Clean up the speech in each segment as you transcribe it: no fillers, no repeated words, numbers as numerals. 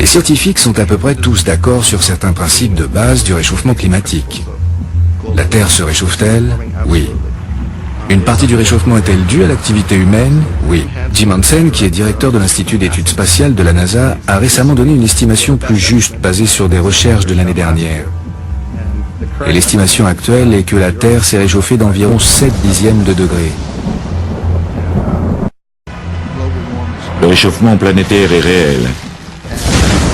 Les scientifiques sont à peu près tous d'accord sur certains principes de base du réchauffement climatique. La Terre se réchauffe-t-elle? Oui. Une partie du réchauffement est-elle due à l'activité humaine? Oui. Jim Hansen, qui est directeur de l'Institut d'études spatiales de la NASA, a récemment donné une estimation plus juste basée sur des recherches de l'année dernière. Et l'estimation actuelle est que la Terre s'est réchauffée d'environ 7/10 de degré. Le réchauffement planétaire est réel.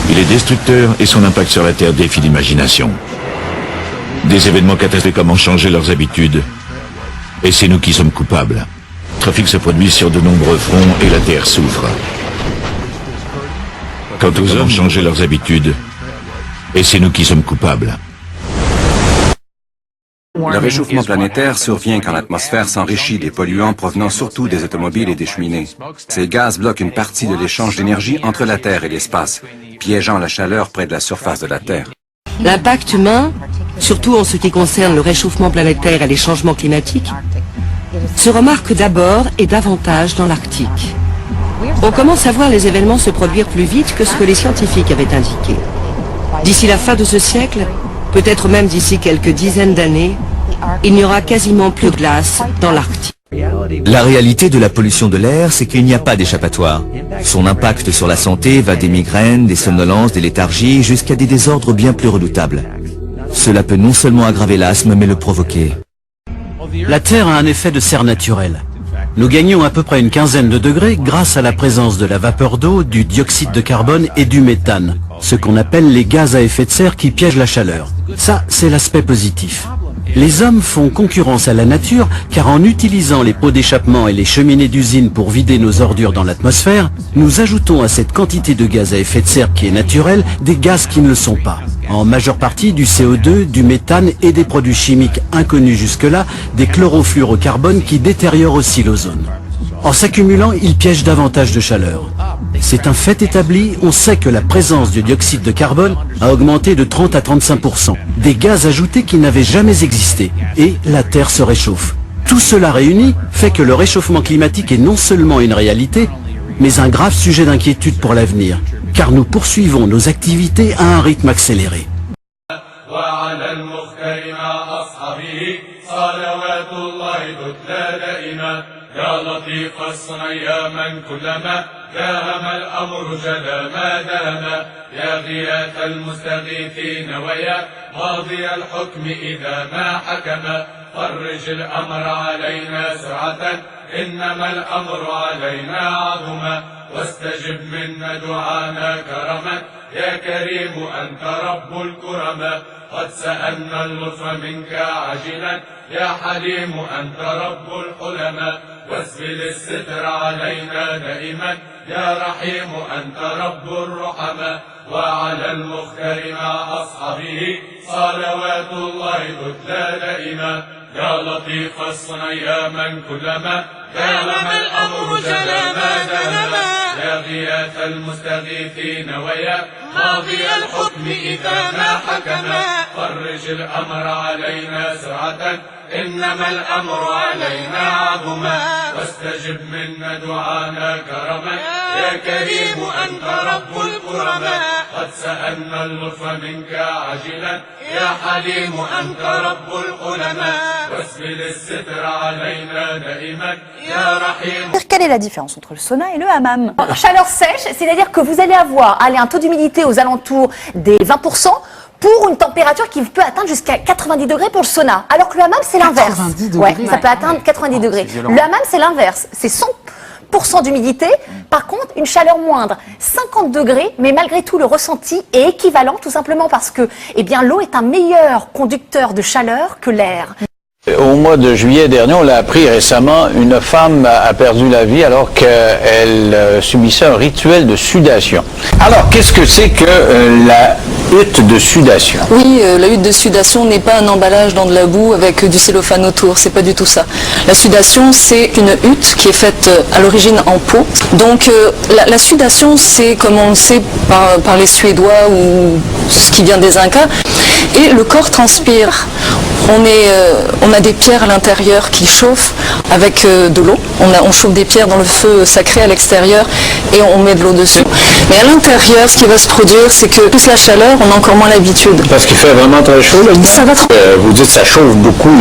Il est destructeur et son impact sur la Terre défie l'imagination. Des événements catastrophiques ont changé leurs habitudes. Et c'est nous qui sommes coupables. Le trafic se produit sur de nombreux fronts et la Terre souffre. Quant aux hommes, ont changé leurs habitudes. Et c'est nous qui sommes coupables. Le réchauffement planétaire survient quand l'atmosphère s'enrichit des polluants provenant surtout des automobiles et des cheminées. Ces gaz bloquent une partie de l'échange d'énergie entre la Terre et l'espace, piégeant la chaleur près de la surface de la Terre. L'impact humain, surtout en ce qui concerne le réchauffement planétaire et les changements climatiques, se remarque d'abord et davantage dans l'Arctique. On commence à voir les événements se produire plus vite que ce que les scientifiques avaient indiqué. D'ici la fin de ce siècle, peut-être même d'ici quelques dizaines d'années, il n'y aura quasiment plus de glace dans l'Arctique. La réalité de la pollution de l'air, c'est qu'il n'y a pas d'échappatoire. Son impact sur la santé va des migraines, des somnolences, des léthargies, jusqu'à des désordres bien plus redoutables. Cela peut non seulement aggraver l'asthme, mais le provoquer. La Terre a un effet de serre naturel. Nous gagnons à peu près une quinzaine de degrés grâce à la présence de la vapeur d'eau, du dioxyde de carbone et du méthane, ce qu'on appelle les gaz à effet de serre qui piègent la chaleur. Ça, c'est l'aspect positif. Les hommes font concurrence à la nature car en utilisant les pots d'échappement et les cheminées d'usine pour vider nos ordures dans l'atmosphère, nous ajoutons à cette quantité de gaz à effet de serre qui est naturelle des gaz qui ne le sont pas. En majeure partie du CO2, du méthane et des produits chimiques inconnus jusque-là, des chlorofluorocarbones qui détériorent aussi l'ozone. En s'accumulant, ils piègent davantage de chaleur. C'est un fait établi, on sait que la présence du dioxyde de carbone a augmenté de 30 à 35%, des gaz ajoutés qui n'avaient jamais existé, et la Terre se réchauffe. Tout cela réuni fait que le réchauffement climatique est non seulement une réalité, mais un grave sujet d'inquiétude pour l'avenir, car nous poursuivons nos activités à un rythme accéléré. يا لطيف الصنع يا من كلما دام الأمر جلا ما دام يا غياث المستغيثين ويا ماضي الحكم إذا ما حكم فرج الأمر علينا سرعة إنما الأمر علينا عظما واستجب منا دعانا كرما يا كريم أنت رب الكرما قد سألنا اللطف منك عاجلا يا حليم أنت رب الحلما واسبل الستر علينا دائما يا رحيم أنت رب الرحمة وعلى المختار مع أصحابه صلوات الله تتلى دائما يا لطيف الصنع يا من كلما دام الأمر جلا ما دام يا غياث المستغيثين ويا ماضي الحكم إذا ما حكم فرج الأمر علينا سرعة إنما الأمر علينا عظما واستجب منا دعانا كرما يا كريم أنت رب الكرما قد سألنا اللطف منك عاجلا يا حليم أنت رب الحلما واسبل الستر علينا دائما يا رحيم. Quelle est la différence entre le sauna et le hammam? Chaleur sèche, c'est-à-dire que vous allez avoir un taux d'humidité aux alentours des 20%, pour une température qui peut atteindre jusqu'à 90 degrés pour le sauna. Alors que le hammam, c'est l'inverse. Ouais, ça peut atteindre 90 degrés. Le hammam, c'est l'inverse. C'est 100% d'humidité. Par contre, une chaleur moindre, 50 degrés, mais malgré tout, le ressenti est équivalent, tout simplement parce que l'eau est un meilleur conducteur de chaleur que l'air. Au mois de juillet dernier, on l'a appris récemment, une femme a perdu la vie alors qu'elle subissait un rituel de sudation. Alors, qu'est-ce que c'est que la hutte de sudation? Oui, la hutte de sudation n'est pas un emballage dans de la boue avec du cellophane autour, c'est pas du tout ça. La sudation, c'est une hutte qui est faite à l'origine en peau. Donc, la sudation, c'est, comme on le sait par les Suédois ou ce qui vient des Incas, et le corps transpire. On a des pierres à l'intérieur qui chauffent avec de l'eau. On chauffe des pierres dans le feu sacré à l'extérieur et on met de l'eau dessus. Mais à l'intérieur, ce qui va se produire, c'est que plus la chaleur, on a encore moins l'habitude. Parce qu'il fait vraiment très chaud là. Ça va vous dites ça chauffe beaucoup.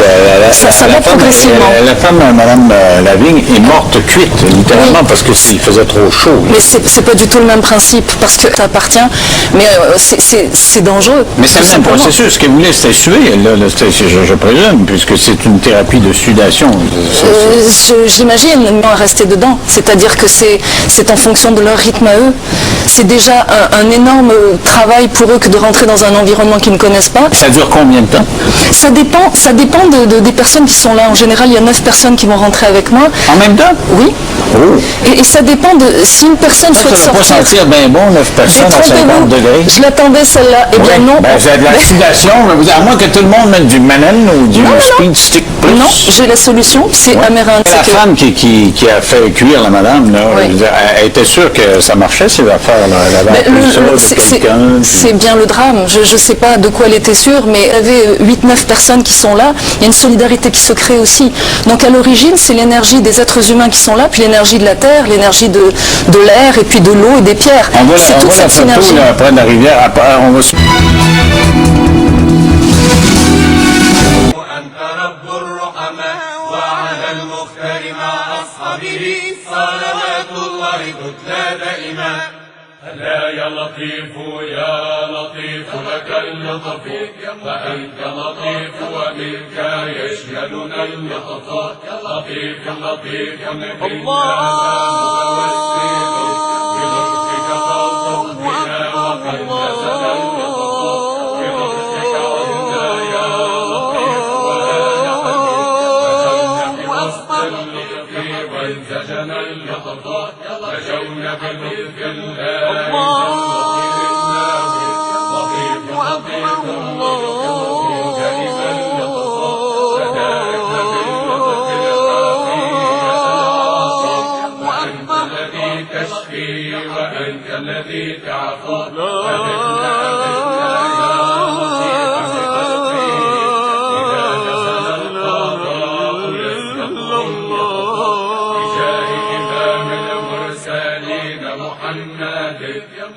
Ça va progressivement. La femme, Madame Lavigne, est morte cuite, littéralement, parce que s'il faisait trop chaud. Mais c'est pas du tout le même principe, parce que ça appartient, mais c'est dangereux. Mais c'est le même processus. Ce que vous voulez, c'est suer, là, je présume, puisque c'est une thérapie de sudation. J'imagine, mais rester dedans. C'est-à-dire que c'est en fonction de leur rythme à eux. C'est déjà un énorme travail pour eux que de rentrer dans un environnement qu'ils ne connaissent pas. Ça dure combien de temps? Ça dépend des personnes qui sont là. En général, il y a 9 personnes qui vont rentrer avec moi. En même temps? Oui. Oh. Et ça dépend de si une personne souhaite sortir. Ça ne va pas sentir bien bon, 9 personnes à 50 degrés. Je l'attendais celle-là. Eh bien non. Vous avez de la sudation, à moins que tout le monde mette du Manen ou du Speed Stick Plus. Non, j'ai la solution, c'est amérindien. La femme qui a fait cuire la madame, là, elle était sûre que ça marchait ces affaires-là. C'est bien le drame. Je ne sais pas de quoi elle était sûre, mais il y avait 8-9 personnes qui sont là. Il y a une solidarité qui se crée aussi. Donc à l'origine, c'est l'énergie des êtres humains qui sont là, puis l'énergie de la terre, l'énergie de l'air, et puis de l'eau et des pierres. C'est toute cette synergie. Là, après de la rivière, on va se... لا يا لطيف يا لطيف لك اللطف فأنت لطيف ومنك يشملنا اللطف لطيف لطيف متوسل بلطفك فالطف بنا وقد نزل اللطف بلطفك عنا يا لطيف ولا نحن دخلنا بوسط اللطف وانزجنا اللطف فجونا بلطف الله وأنت الذي تعفو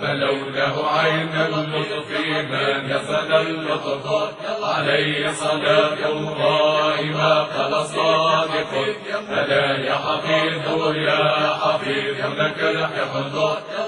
فلوله عين اللطف ما نزل اللطف عليه صلاة الله ما قال صادق ألا يا حفيظ يا حفيظ لك الحفظ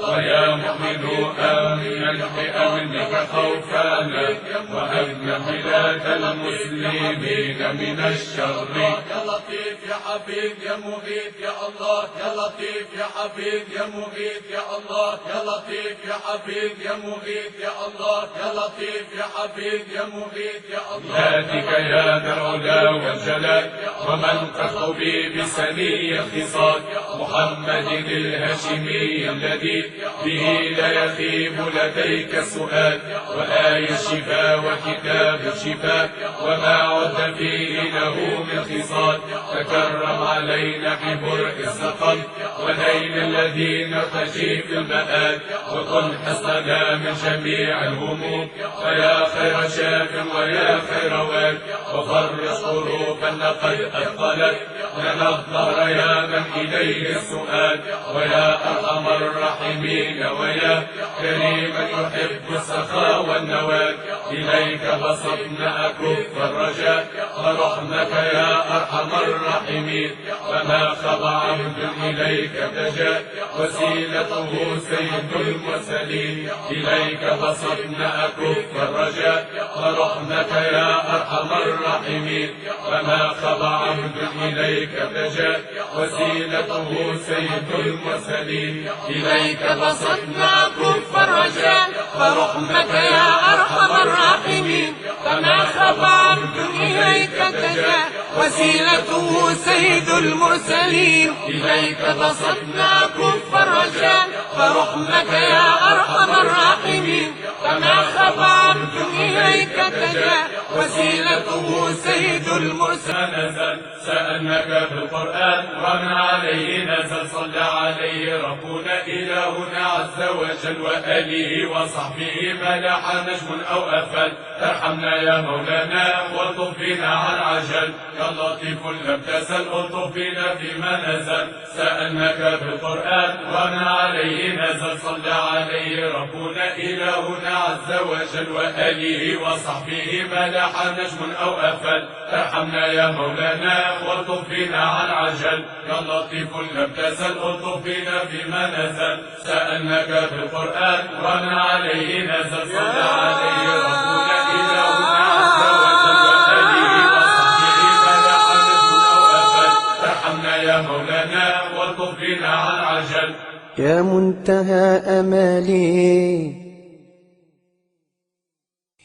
ويا مؤمن أمن بأمنك خوفانا وأمن بلاد المسلمين من الشر يا لطيف يا حفيظ يا مغيث يا الله يا لطيف يا حفيظ يا مغيث يا الله يا لطيف يا حفيظ يا مغيث يا الله يا لطيف يا حفيظ يا مغيث يا الله ذاتك يا ذا العلا والجلال ومن تخطبي بسني اختصاص محمد الهاشمي الذي به لا يخيب لديك سؤال وآي الشفاء وكتاب الشفاء وما عد فيه له من خصال تكرم علينا ببرء السقم ونيل الذين نرتجي في المآل وكن حصنا من جميع الهموم ويا خير شاف ويا خير وال وفرج حروفا قد أثقلت لنا الظهر يا من إليه السؤال ويا أرحم الراحمين ويا كريما يحب السخاء والنوال إليك بسطنا أكف الرجاء ورحمك يا أرحم الراحمين وما خضع عبد إليك فجاء وسيلته سيد المرسلين إليك بسطنا أكف الرجاء ورحمك يا أرحم الراحمين وما خضع عبد إليك فجاء وسيلته سيد المرسلين إليك بسطنا أكف الرجاء ورحمك يا أرحم الراحمين وما خضع عبد إليك فجاء وسيلته سيد المرسلين إليك بسطنا كف الرجاء فرحمك يا أرحم الراحمين فما خضع عبد إليك تجاء وسيلته سيد المرسل نزل سألناك بالقرآن ومن عليه نزل صلى عليه ربنا إلهنا عز وجل وآله وصحبه ملح نجم أو أفل ارحمنا يا مولانا والطف بنا عن عجل يا لطيف لم تزل الطف بنا فيما نزل سألناك بالقرآن ومن عليه نزل صلى عليه ربنا إلهنا عز وجل وآله وصحبه ملح نجم أو أفل ارحمنا يا مولانا والطف بنا عن عجل يا لطيف لم تزل الطف بنا فيما نزل سألناك بالقرآن ومن عليه نزل صلى عليه ربنا إلهنا عز وجل وآله وصحبه ملح نجم أو أفل ارحمنا يا مولانا والطف بنا عن عجل يا منتهى أمالي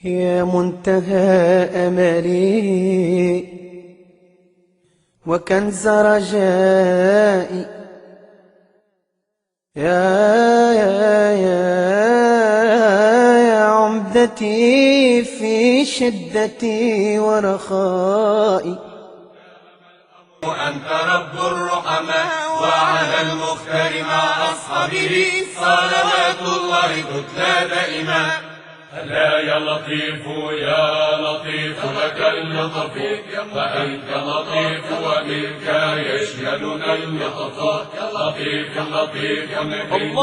يا منتهى أملي وكنز رجائي يا عمدتي في شدتي ورخائي أنت رب الرحماء وعلى المختار مع أصحابه صلوات الله تتلى دائما لا يا لطيف يا لطيف لك اللطف فأنت لطيف ومنك يشملنا اللطف لطيف لطيف متوسل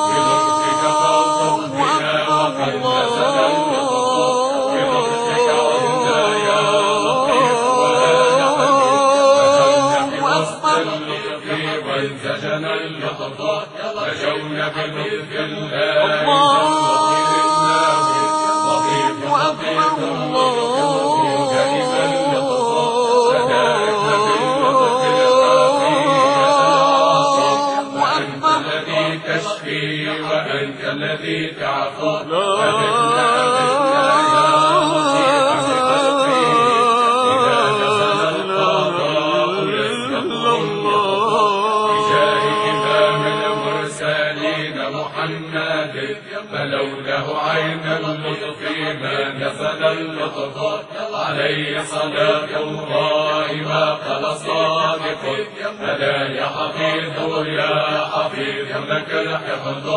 بلطفك فالطف بنا وقد نزل اللطف بلطفك عنا يا لطيف ولا نحن دخلنا بوسط اللطف وانسجنا اللطف نجونا بلطف الله تشفي وأنت الذي تعفو فلوله عين اللطف ما نزل اللطف عليه صلاة الله ما قال صادق ألا يا حفيظ يا حفيظ لك الحفظ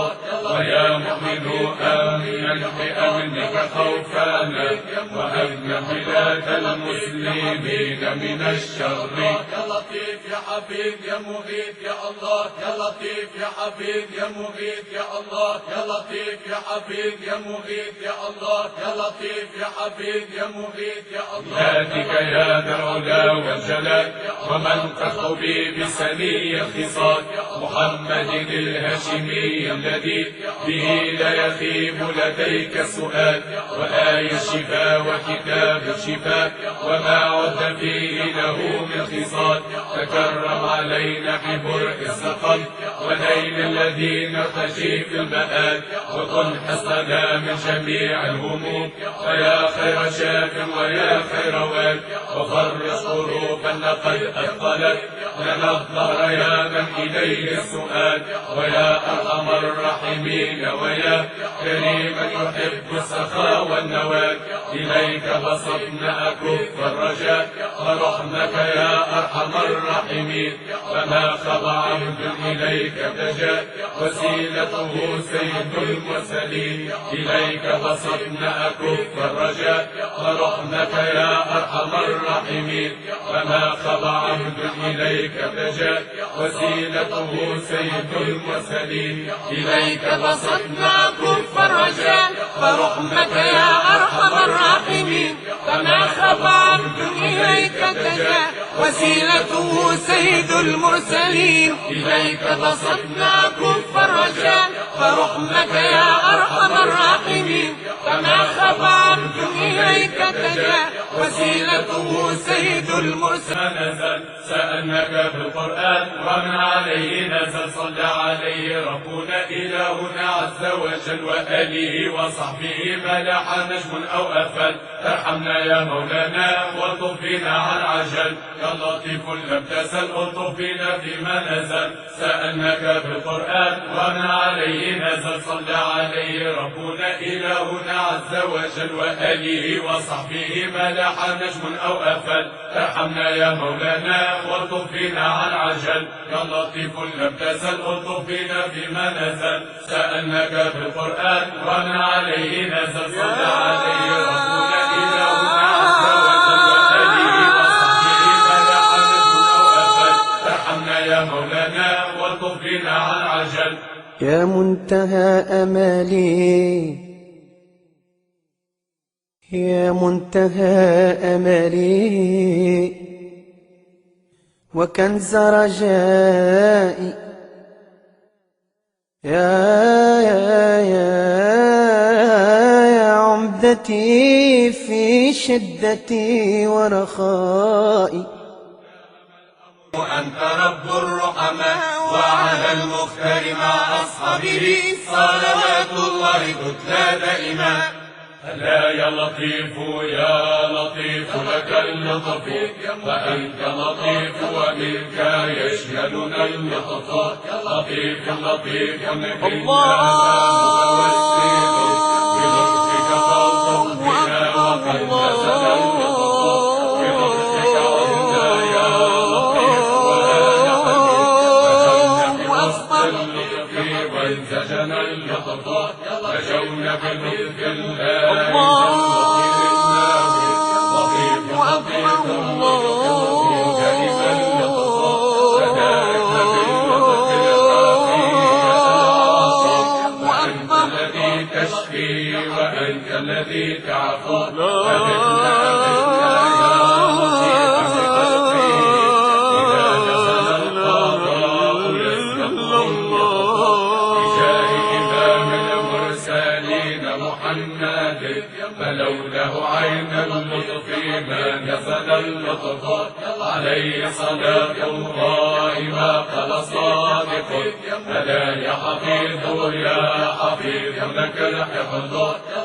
ويا مؤمن أمن بأمنك خوفانا وأمن بلاد المسلمين من الشر يا لطيف يا حفيظ يا مغيث يا الله يا لطيف يا حفيظ يا مغيث يا الله يا لطيف يا حفيظ يا مغيث يا الله يا لطيف يا حفيظ يا مغيث يا الله ذاتك يا ذا العلا والجلال ومن تخطبي بسني الخصال محمد الهاشمي الذي به لا يخيب لديك السؤال وآي الشفاء وكتاب الشفاء وما عد فيه له من خصال تكرم علينا ببرء السقم ونيل الذي نرتجي في المآل وكن حصنا من جميع الهموم ويا خير شاف ويا خير وال وفرج قلوبا لقد أثقلت لنا الظهر يا من إليه السؤال ويا أرحم الراحمين ويا كريما يحب السخاء والنوال إليك بسطنا أكف الرجاء ورحمك يا أرحم الراحمين فما خضع عبد إليك بجاء وسيلته سيد المرسلين إليك بسطنا أكف الرجاء ورحمك يا أرحم الراحمين فما خضع عبد إليك بجاء وسيلته سيد المرسلين إليك بسطنا أكف الرجاء ورحمك يا أرحم الراحمين فما خضع عبد إليك بجاء وسيلته سيد المرسلين إليك بسطنا كف الرجاء فرحمك يا أرحم الراحمين فما خفى عبد إليك تجاء وسيلته سيد المرسل نزل سألناك بالقرآن ومن عليه نزل صلى عليه ربنا إلهنا عز وجل وآله وصحبه ما لاح نجم أو أفل ارحمنا يا مولانا والطف بنا عن عجل يا لطيف لم تزل الطف بنا فيما نزل سألناك بالقرآن ومن عليه نزل صلى عليه ربنا إلهنا عز وجل وآله وصحبه ما لاح نجم أو أفل ارحمنا يا مولانا والطف بنا عن عجل يا لطيف لم تزل الطف بنا فيما نزل سألناك بالقرآن ومن عليه نزل صلى عليه ربنا إلهنا عز وجل وآله وصحبه ما لاح نجم أو أفل ارحمنا يا مولانا والطف بنا عن عجل يا منتهى أمالي يا منتهى أمالي وكنز رجائي يا عمدتي في شدتي ورخائي أنت رب الرحماء وعلى المختار مع أصحابه صلوات الله تتلى دائما ألا يا لطيف يا لطيف لك اللطف وأنت لطيف ومنك يشهدنا اللطف لطيف لطيف الله متوسل بلطفك فالطف بنا وقد نزل اللطف بلطفك عنا يا لطيف ولا يحدث وسط اللطف وانزجنا اللطف نجونا بلطف الله تشفي وأنت الذي تعفو أبدنا يا لطيف بقلبي إذا نزل القضاء يستقر بجاه إمام المرسلين محمد فلوله عين اللطف ما نزل اللطف عليه صلاة الله ما قال صادق ألا يا حفيظ يا حفيظ لك الحفظ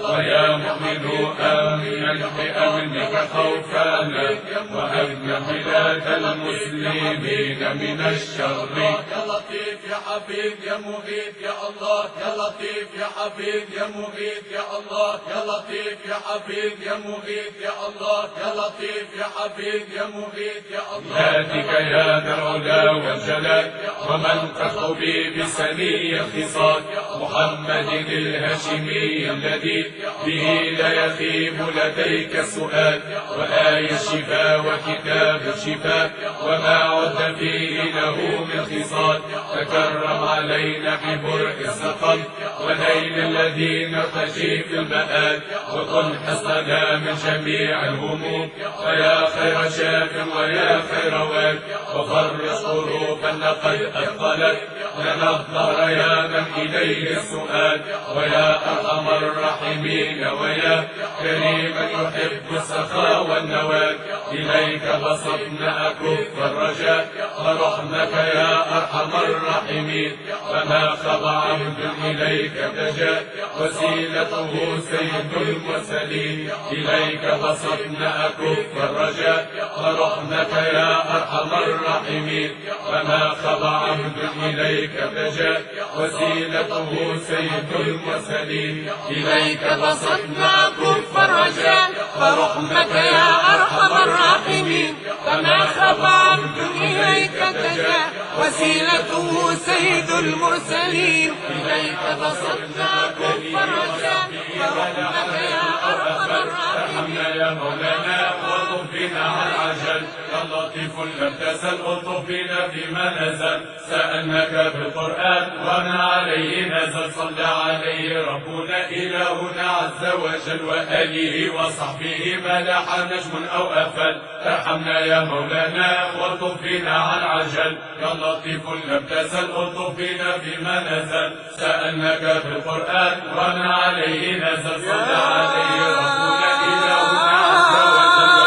ويا مؤمن أمن بأمنك خوفنا وأمن بلاد المسلمين من الشر يا لطيف يا حفيظ يا مغيث يا الله يا لطيف يا حفيظ يا مغيث يا الله يا لطيف يا حفيظ يا مغيث يا الله يا لطيف يا حفيظ يا مغيث يا الله ذاتك يا ذا العلا والجلال ومن تخبي بسني الخصال محمد الهاشمي الذي به لا يخيب لديك سؤال وآي الشفاء وكتاب الشفاء وما عد فيه له من خصال تكرم علينا ببرء السقم وليل الذي نرتجي في المآل وكن حصنا من جميع الهموم ويا خير شاف ويا خير واد وفرج قلوبنا قد أثقلت لنا الظهر يا من إليه السؤال ويا أرحم الراحمين ويا كريما يحب السخاء والنوال إليك بسطنا أكف الرجاء ورحمك يا أرحم الراحمين وما خضع عبد إليك تجا وسيلته سيد المرسلين إليك بسطنا أكف الرجاء ورحمك يا أرحم الراحمين وما خضع عبد إليك تجا وسيلته سيد المرسلين إليك بسطنا أكف الرجاء ورحمك يا أرحم الراحمين وما خضع عبد إليك تجا وسيلته سيد المرسلين إليك بسطنا أكف الرجاء ورحمك يا أرحم الراحمين يا مولانا والطف بنا عن عجل يا لطيف لم تزل الطف بنا فيما نزل سألناك بالقرآن ومن عليه نزل صلى عليه ربنا إلهنا عز وجل وآله وصحبه ما لاح نجم أو أفل ارحمنا يا مولانا والطف بنا عن عجل يا لطيف لم تزل الطف بنا فيما نزل سألناك بالقرآن ومن عليه نزل صلى عليه ربنا إلهنا عز وجل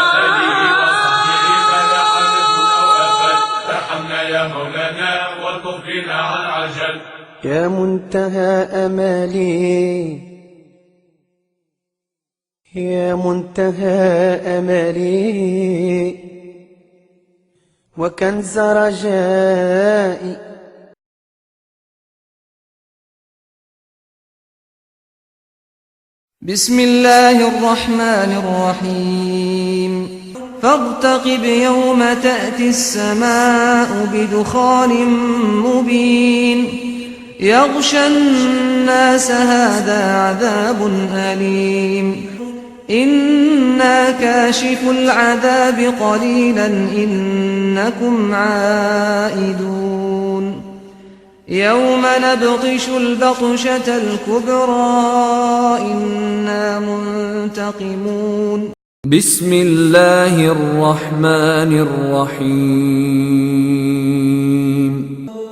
فينا عن عجل. يا منتهى أمالي، يا منتهى أمالي وكنز رجائي. بسم الله الرحمن الرحيم فارتقب يوم تأتي السماء بدخان مبين يغشى الناس هذا عذاب أليم إنا كاشف العذاب قليلا إنكم عائدون يوم نبطش البطشة الكبرى إنا منتقمون. بسم الله الرحمن الرحيم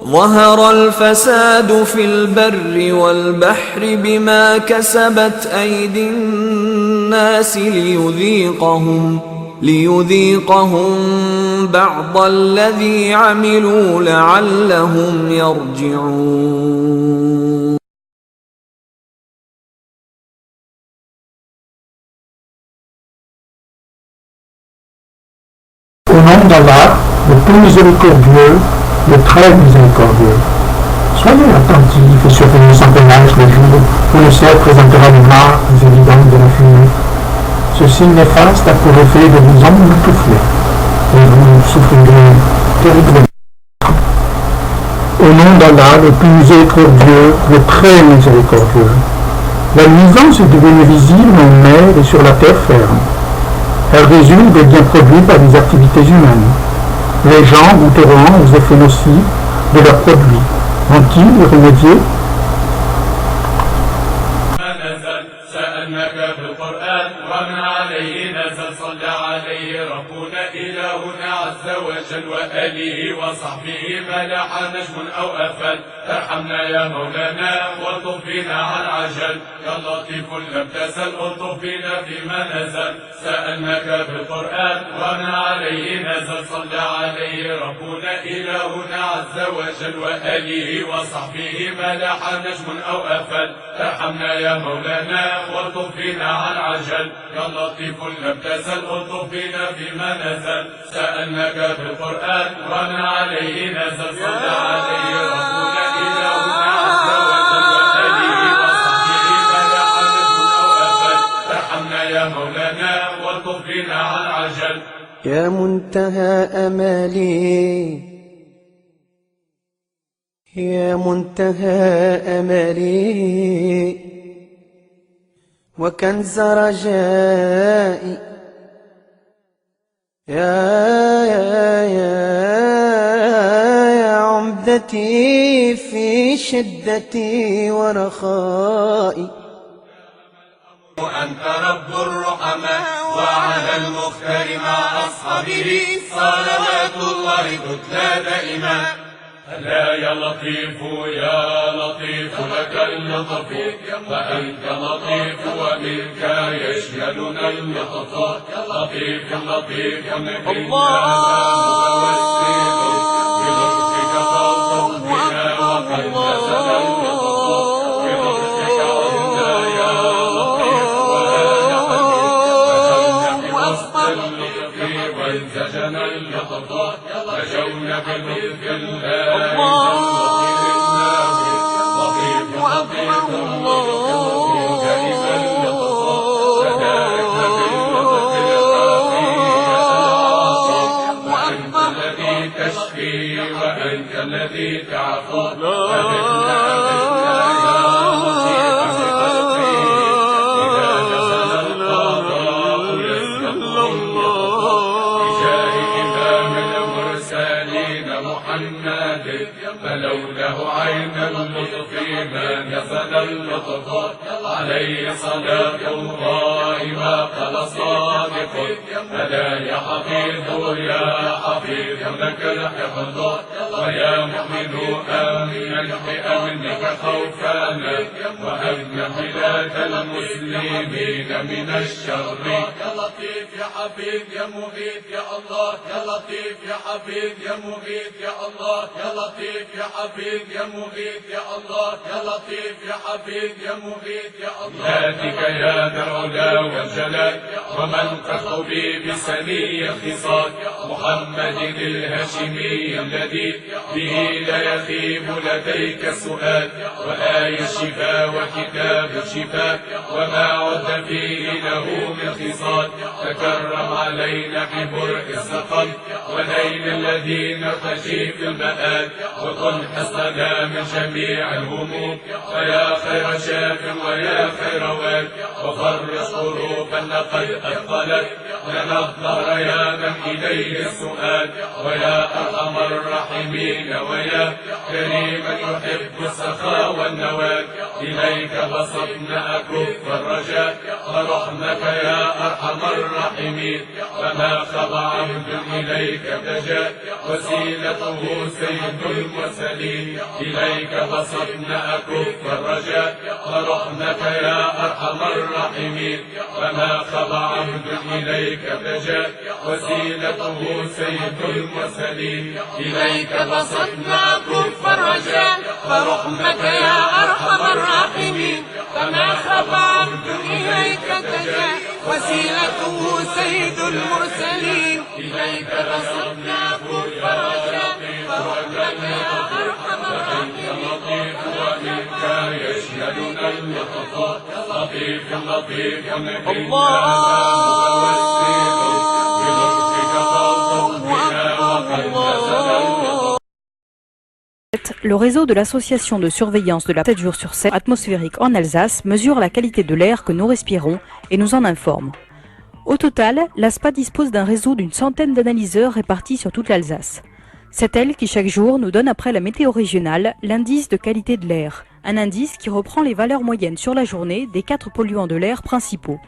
ظهر الفساد في البر والبحر بما كسبت أيدي الناس ليذيقهم بعض الذي عملوا لعلهم يرجعون. Au nom d'Allah, le plus miséricordieux, le très miséricordieux. Soyez attentifs et surveillez sans pénage les jours où le ciel présentera les marques évidentes de la fumée. Ce signe néfaste a pour effet de vous emmitoufler et vous souffrirez terriblement. Au nom d'Allah, le plus miséricordieux, le très miséricordieux. La nuisance est devenue visible en mer et sur la terre ferme. Elle résulte des biens produits par des activités humaines. Les gens goûteront aux effets nocifs de leurs produits. Vont-ils y remédier? وآله وصحبه ملح نجم أو أفل ارحمنا يا مولانا والطف بنا عن عجل يا لطيف لم تزل الطف بنا فيما نزل سألناك بالقرآن وما عليه نزل صلى عليه ربنا إلهنا عز وجل وآله وصحبه ملح نجم أو أفل ارحمنا يا مولانا والطف بنا عن عجل يا لطيف لم تزل الطف بنا فيما نزل سألناك بالقرآن وما عليه نزل صلى عليه ربنا إلهنا عز وجل وآله وصحبه ملح نجم أو أفل ارحمنا يا مولانا والطف بنا عن عجل. يا منتهى أمالي، يا منتهى أمالي وكنز رجائي. يا عمدتي في شدتي ورخائي. أنت رب الرحماء وعلى المختار مع أصحابه صلوات الله تتلى دائما. لا يا لطيف يا لطيف لك اللطف وأنت لطيف ومنك يشملنا اللطف لطيف لطيف متوسل بلطفك فالطف بنا وقد نزل اللطف بلطفك عنا يا لطيف ولا حديث بوسط اللطف وانزجنا اللطف نجونا بلطف الله وأنت الذي تعفو فلوله عين اللطف ما نزل اللطف اللطف عليه صلاة الله ما قال الصادق ألا يا حفيظ يا حفيظ لك الحفظ ويا مؤمن أمن بأمنك خوفنا وأمن بلاد المسلمين من الشر يا لطيف يا حفيظ يا مغيث يا الله يا لطيف يا حفيظ يا مغيث يا الله يا لطيف يا حفيظ يا مغيث يا الله يا لطيف يا حفيظ يا مغيث يا الله ذاتك يا ذا العلا والجلال ومن تخبي بسني اختصاص محمد الهاشمي الذي به لا يخيب لديك سؤال وآي الشفاء وكتاب الشفاء وما عد فيه له من خصال تكرم علينا ببرء السقم ونيل الذين نرتجي في المآل وكن حصننا من جميع الهموم فيا خير شاف ويا خير وال وفرج قلوبنا قد أثقلت لنا الظهر يا من إليه السؤال ويا أرحم الراحمين ويا كريما يحب السخاء والنوال إليك بسطنا أكف الرجاء ورحمك يا أرحم الراحمين فما خضع عبد إليك بجاء وسيلته سيد المرسلين إليك بسطنا أكف الرجاء ورحمك يا أرحم الراحمين فما خضع عبد إليك بجاء وسيلته سيد المرسلين إليك بسطنا كف الرجاء فرحمك يا أرحم الراحمين فما خاب عبد إليك تجاء وسيلته سيد المرسلين إليك بسطنا كف الرجاء فرحمك يا أرحم الراحمين ومنك يشهدنا اللطف لطيف لطيف Le réseau de l'association de surveillance de la 7 jours sur 7 atmosphérique en Alsace mesure la qualité de l'air que nous respirons et nous en informe. Au total, l'ASPA dispose d'un réseau d'une centaine d'analyseurs répartis sur toute l'Alsace. C'est elle qui chaque jour nous donne après la météo régionale l'indice de qualité de l'air, un indice qui reprend les valeurs moyennes sur la journée des 4 polluants de l'air principaux.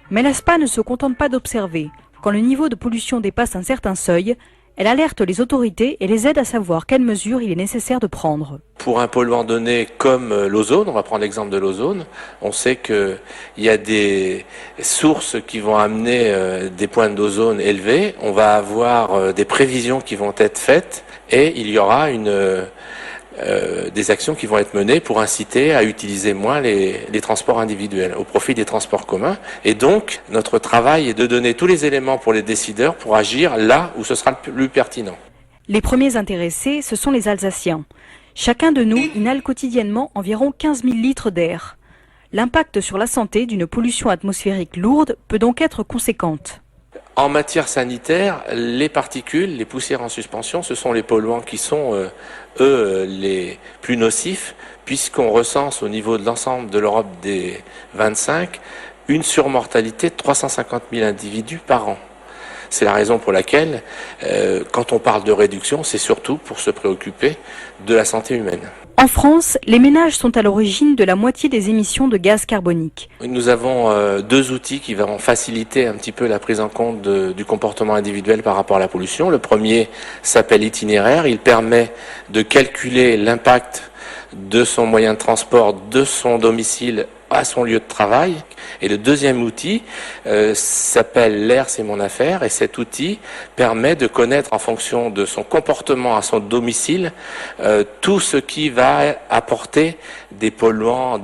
Mais l'ASPA ne se contente pas d'observer. Quand le niveau de pollution dépasse un certain seuil, elle alerte les autorités et les aide à savoir quelles mesures il est nécessaire de prendre. Pour un polluant donné comme l'ozone, on va prendre l'exemple de l'ozone, on sait qu'il y a des sources qui vont amener des points d'ozone élevés, on va avoir des prévisions qui vont être faites et il y aura des actions qui vont être menées pour inciter à utiliser moins les transports individuels au profit des transports communs. Et donc, notre travail est de donner tous les éléments pour les décideurs pour agir là où ce sera le plus pertinent. Les premiers intéressés, ce sont les Alsaciens. Chacun de nous inhale quotidiennement environ 15 000 litres d'air. L'impact sur la santé d'une pollution atmosphérique lourde peut donc être conséquente. En matière sanitaire, les particules, les poussières en suspension, ce sont les polluants qui sont, les plus nocifs, puisqu'on recense au niveau de l'ensemble de l'Europe des 25 une surmortalité de 350 000 individus par an. C'est la raison pour laquelle, quand on parle de réduction, c'est surtout pour se préoccuper de la santé humaine. En France, les ménages sont à l'origine de la moitié des émissions de gaz carbonique. Nous avons 2 outils qui vont faciliter un petit peu la prise en compte du comportement individuel par rapport à la pollution. Le premier s'appelle Itinéraire. Il permet de calculer l'impact de son moyen de transport, de son domicile à son lieu de travail. Et le deuxième outil s'appelle L'air, c'est mon affaire. Et cet outil permet de connaître en fonction de son comportement à son domicile tout ce qui va apporter des polluants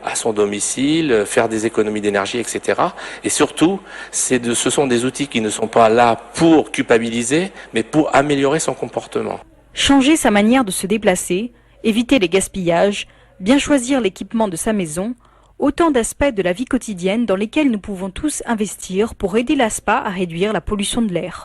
à son domicile, faire des économies d'énergie, etc. Et surtout, ce sont des outils qui ne sont pas là pour culpabiliser, mais pour améliorer son comportement. Changer sa manière de se déplacer, éviter les gaspillages, bien choisir l'équipement de sa maison, autant d'aspects de la vie quotidienne dans lesquels nous pouvons tous investir pour aider l'ASPA à réduire la pollution de l'air.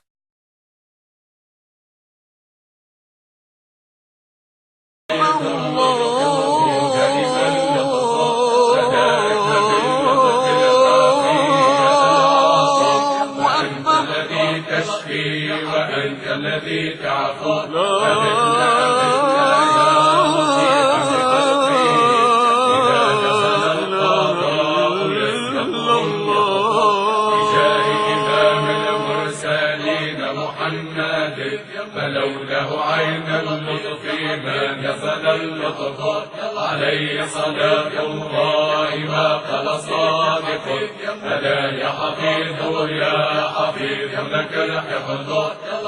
من اللطف ما نزل اللطف عليه صلاة الله ما قال صادق ألا يا حفيظ يا حفيظ لك الحفظ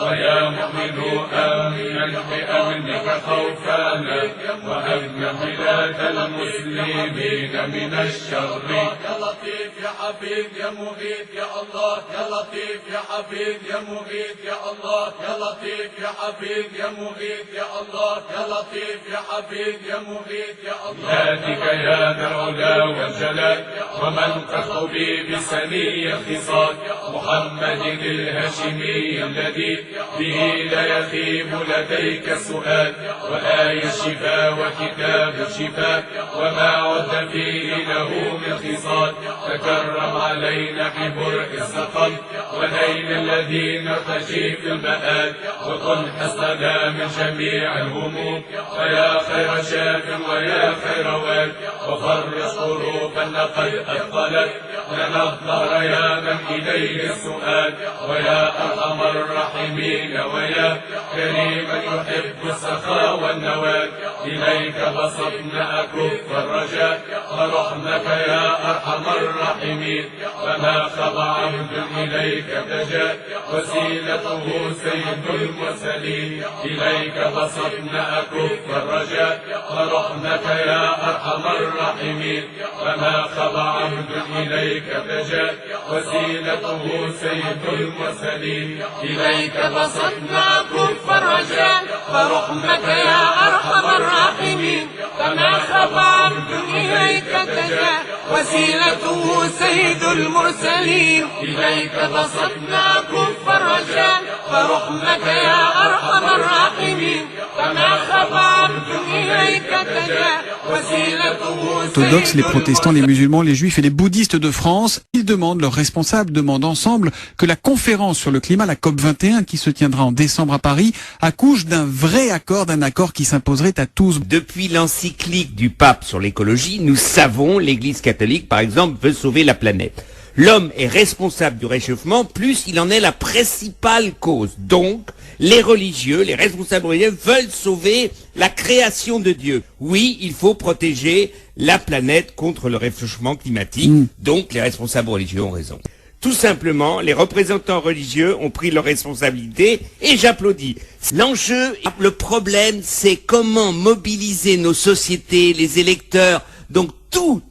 ويا مؤمن أمن بأمنك خوفنا وأمن بلاد المسلمين من الشر. يا لطيف يا حفيظ يا مغيث يا الله يا لطيف يا حفيظ يا مغيث يا الله يا لطيف يا حفيظ يا مغيث يا الله يا لطيف يا حفيظ يا مغيث يا الله. ذاتك يا ذا العلا والجلال ومن تخبي بسني اختصاص محمد الهاشمي الذي به لا يخيب لديك سؤال وآي الشفاء وكتاب الشفاء وما عد فيه له من خصال. تكرم علينا ببرء السقم ونيل الذين نرتجي في المآل وكن حصنا من جميع الهموم ويا خير شاف ويا خير وال وفرج قلوبنا قد أثقلت لنا الظهر يا من إليه السؤال ويا أرحم الراحمين ويا كريما يحب السخاء والنوال. إليك بسطنا أكف الرجاء ورحمك يا أرحم الراحمين وما خضع عبد إليك تجا وسيلته سيد المرسلين. إليك بسطنا أكف الرجاء ورحمك يا أرحم الراحمين وما خضع عبد إليك تجا وسيلته سيد المرسلين. إليك بسطنا أكف الرجاء ورحمك يا أرحم الراحمين فما خضع عبد إليك تجا وسيلته سيد المرسلين. إليك بسطنا كف الرجاء ورحمك يا أرحم الراحمين فما خضع عبد إليك تجا وسيلته. Orthodoxes, les protestants, les musulmans, les juifs et les bouddhistes de France, ils demandent, leurs responsables demandent ensemble que la conférence sur le climat, la COP21, qui se tiendra en décembre à Paris, accouche d'un vrai accord, d'un accord qui s'imposerait à tous. Depuis l'encyclique du pape sur l'écologie, nous savons, l'Église catholique, par exemple, veut sauver la planète. L'homme est responsable du réchauffement, plus il en est la principale cause. Donc, les religieux, les responsables religieux veulent sauver la création de Dieu. Oui, il faut protéger la planète contre le réchauffement climatique. Donc, les responsables religieux ont raison. Tout simplement, les représentants religieux ont pris leurs responsabilités et j'applaudis. L'enjeu, le problème, c'est comment mobiliser nos sociétés, les électeurs, donc toute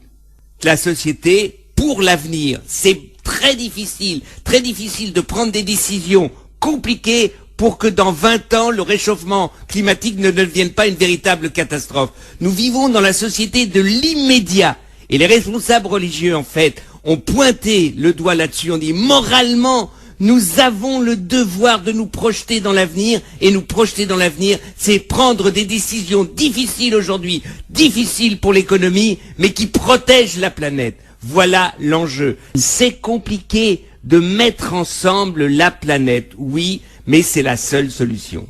la société pour l'avenir. C'est très difficile de prendre des décisions compliquées pour que dans 20 ans, le réchauffement climatique ne devienne pas une véritable catastrophe. Nous vivons dans la société de l'immédiat et les responsables religieux, en fait, ont pointé le doigt là-dessus. On dit moralement, nous avons le devoir de nous projeter dans l'avenir et nous projeter dans l'avenir, c'est prendre des décisions difficiles aujourd'hui, difficiles pour l'économie, mais qui protègent la planète. Voilà l'enjeu. C'est compliqué de mettre ensemble la planète, oui, mais c'est la seule solution.